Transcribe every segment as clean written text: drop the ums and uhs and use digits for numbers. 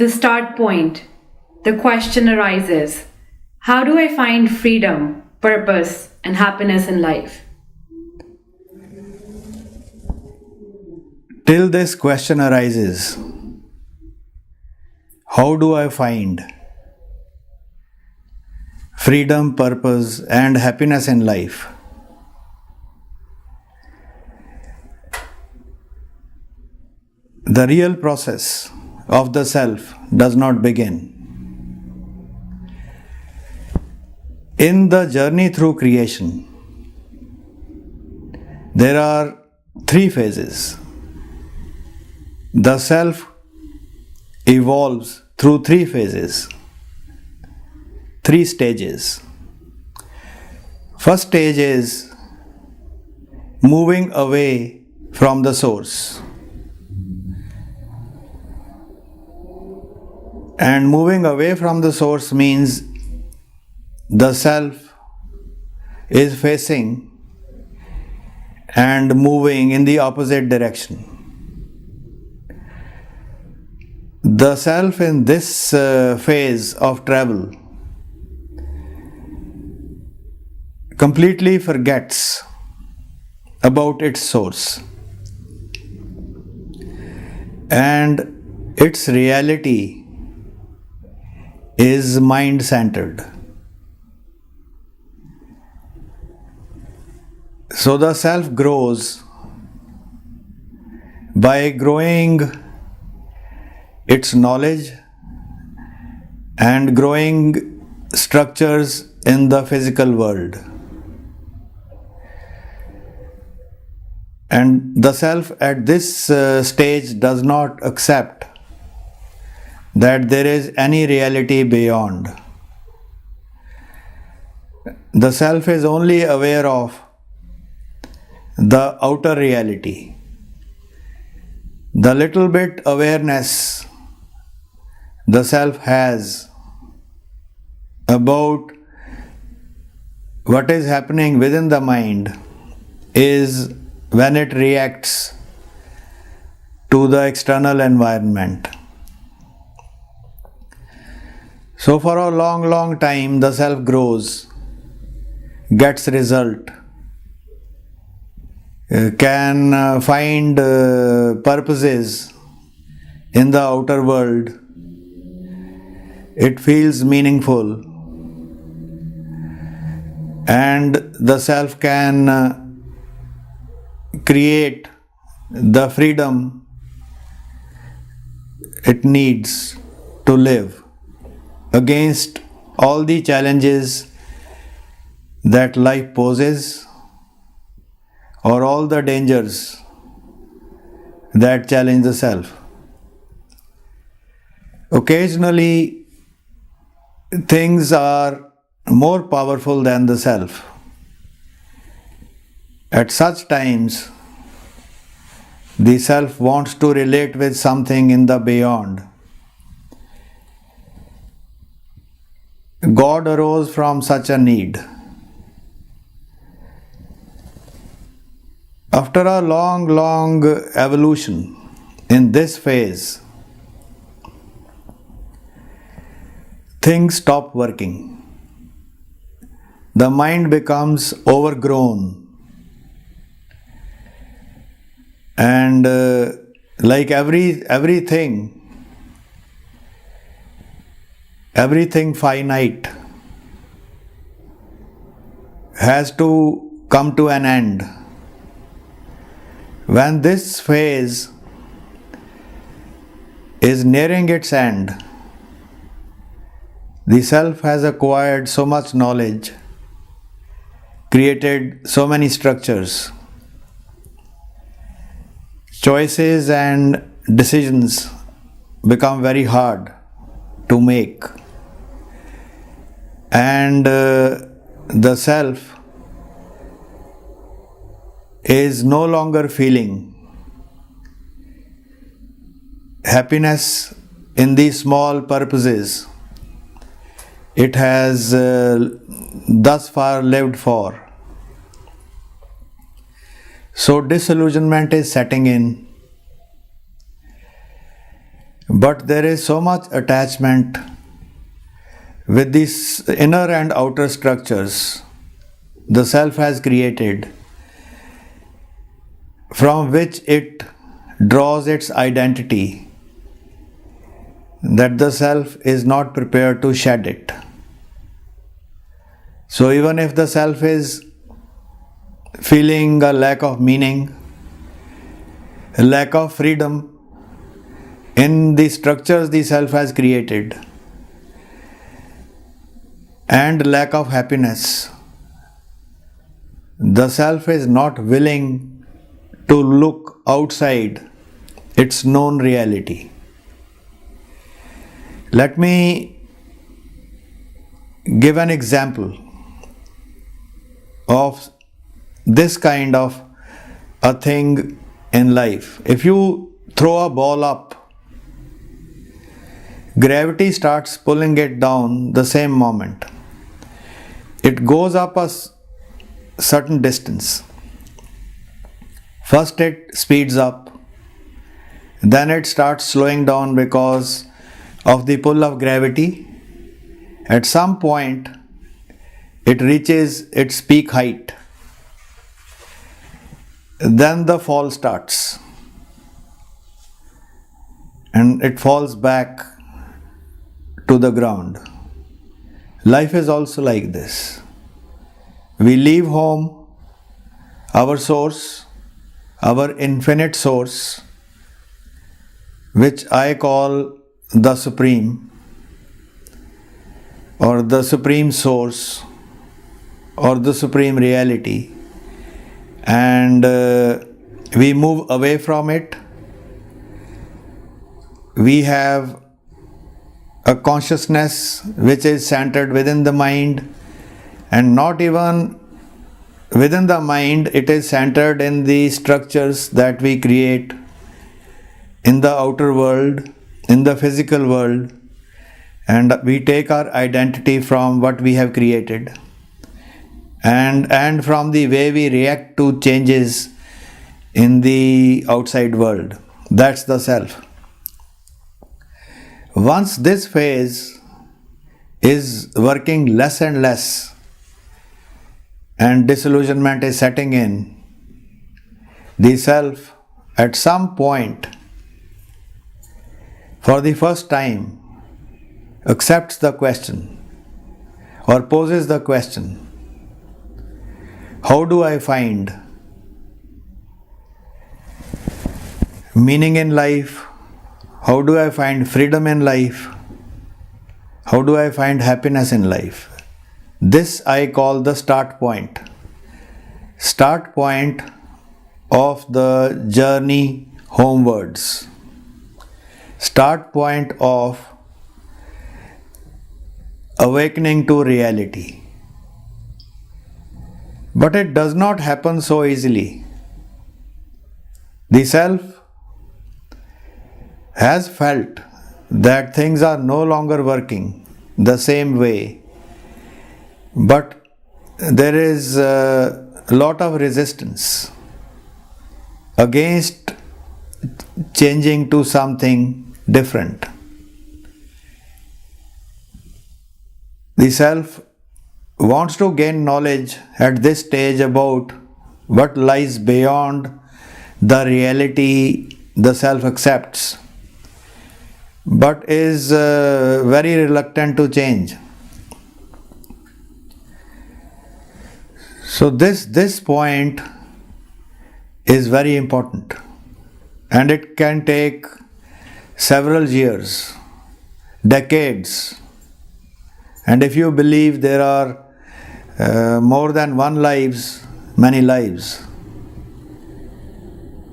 the start point, the question arises: how do I find freedom, purpose, and happiness in life? Till this question arises, how do I find freedom, purpose, and happiness in life? The real process of the self does not begin. In the journey through creation, there are three phases. The self evolves through three phases, three stages. First stage is moving away from the source. And moving away from the source means the self is facing and moving in the opposite direction. The self in this phase of travel completely forgets about its source, and its reality is mind-centered. So the self grows by growing its knowledge and growing structures in the physical world. And the self at this stage does not accept that there is any reality beyond. The self is only aware of the outer reality. The little bit awareness the self has about what is happening within the mind is when it reacts to the external environment. So for a long time the self grows, gets result, can find purposes in the outer world. It feels meaningful, and the self can create the freedom it needs to live against all the challenges that life poses, or all the dangers that challenge the self. Occasionally, things are more powerful than the self. At such times, the self wants to relate with something in the beyond. God arose from such a need. After a long evolution in this phase, things stop working. The mind becomes overgrown, and like everything finite has to come to an end. When this phase is nearing its end, the self has acquired so much knowledge, created so many structures. Choices and decisions become very hard to make, and the self is no longer feeling happiness in these small purposes it has thus far lived for. So disillusionment is setting in. But there is so much attachment with these inner and outer structures the self has created, from which it draws its identity, that the self is not prepared to shed it. So even if the self is feeling a lack of meaning, a lack of freedom in the structures the self has created, and lack of happiness, the self is not willing to look outside its known reality. Let me give an example of this kind of a thing in life. If you throw a ball up, gravity starts pulling it down the same moment. It goes up a certain distance. First it speeds up, then it starts slowing down because of the pull of gravity. At some point, it reaches its peak height. Then the fall starts and it falls back to the ground. Life is also like this. We leave home, our source, our infinite source, which I call the Supreme, or the Supreme Source, or the Supreme Reality, and we move away from it. We have a consciousness which is centered within the mind, and not even within the mind, it is centered in the structures that we create in the outer world, in the physical world, and we take our identity from what we have created, and from the way we react to changes in the outside world. That's the self. Once this phase is working less and less, and disillusionment is setting in, the self at some point, for the first time, accepts the question or poses the question, how do I find meaning in life? How do I find freedom in life? How do I find happiness in life? This I call the start point. Start point of the journey homewards. Start point of awakening to reality. But it does not happen so easily. The self has felt that things are no longer working the same way, but there is a lot of resistance against changing to something different. The self wants to gain knowledge at this stage about what lies beyond the reality the self accepts, but is very reluctant to change. So this point is very important, and it can take several years, decades. And if you believe there are more than one lives, many lives.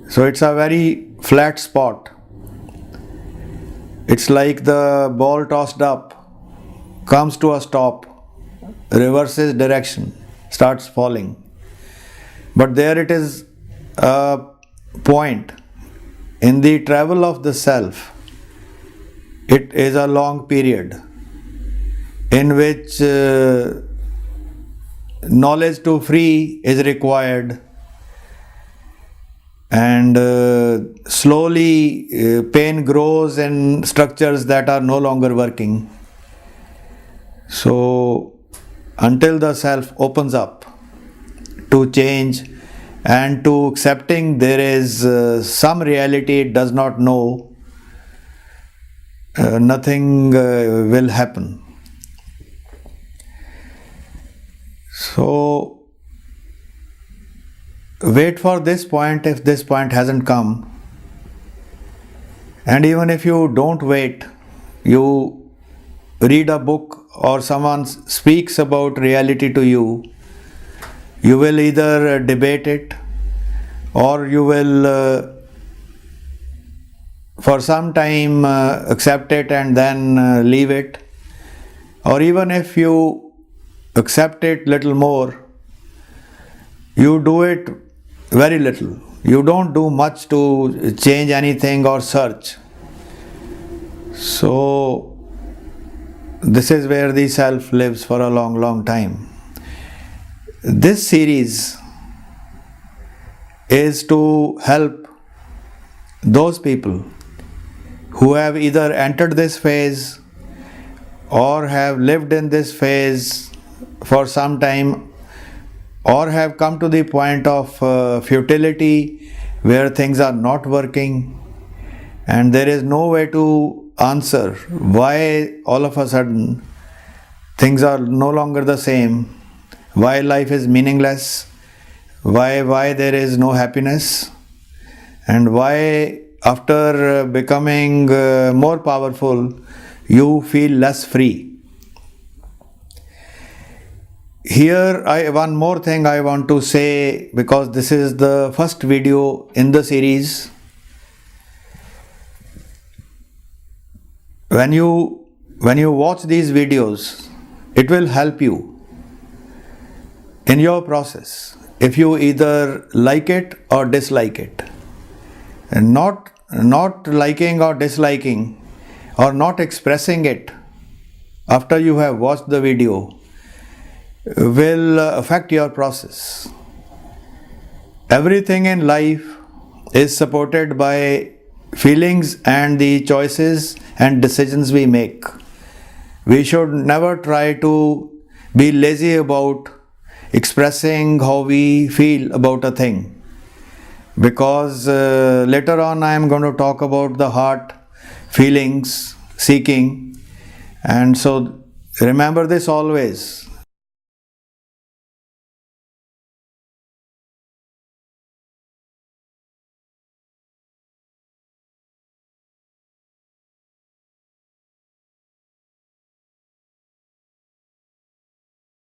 So it's a very flat spot. It's like the ball tossed up, comes to a stop, reverses direction, starts falling. But there it is a point in the travel of the self. It is a long period in which knowledge to free is required, and slowly pain grows in structures that are no longer working. So until the self opens up to change and to accepting there is some reality it does not know, nothing will happen. So wait for this point if this point hasn't come. And even if you don't wait, you read a book or someone speaks about reality to you, you will either debate it or you will for some time accept it and then leave it. Or even if you accept it little more, you do it very little. You don't do much to change anything or search. So this is where the self lives for a long, long time. This series is to help those people who have either entered this phase or have lived in this phase for some time, or have come to the point of futility where things are not working and there is no way to answer why all of a sudden things are no longer the same, why life is meaningless, why there is no happiness, and why after becoming more powerful you feel less free. Here, one more thing I want to say, because this is the first video in the series. When you watch these videos, it will help you in your process if you either like it or dislike it. And not liking or disliking or not expressing it after you have watched the video will affect your process. Everything in life is supported by feelings and the choices and decisions we make. We should never try to be lazy about expressing how we feel about a thing, because later on I am going to talk about the heart, feelings, seeking, and so remember this always.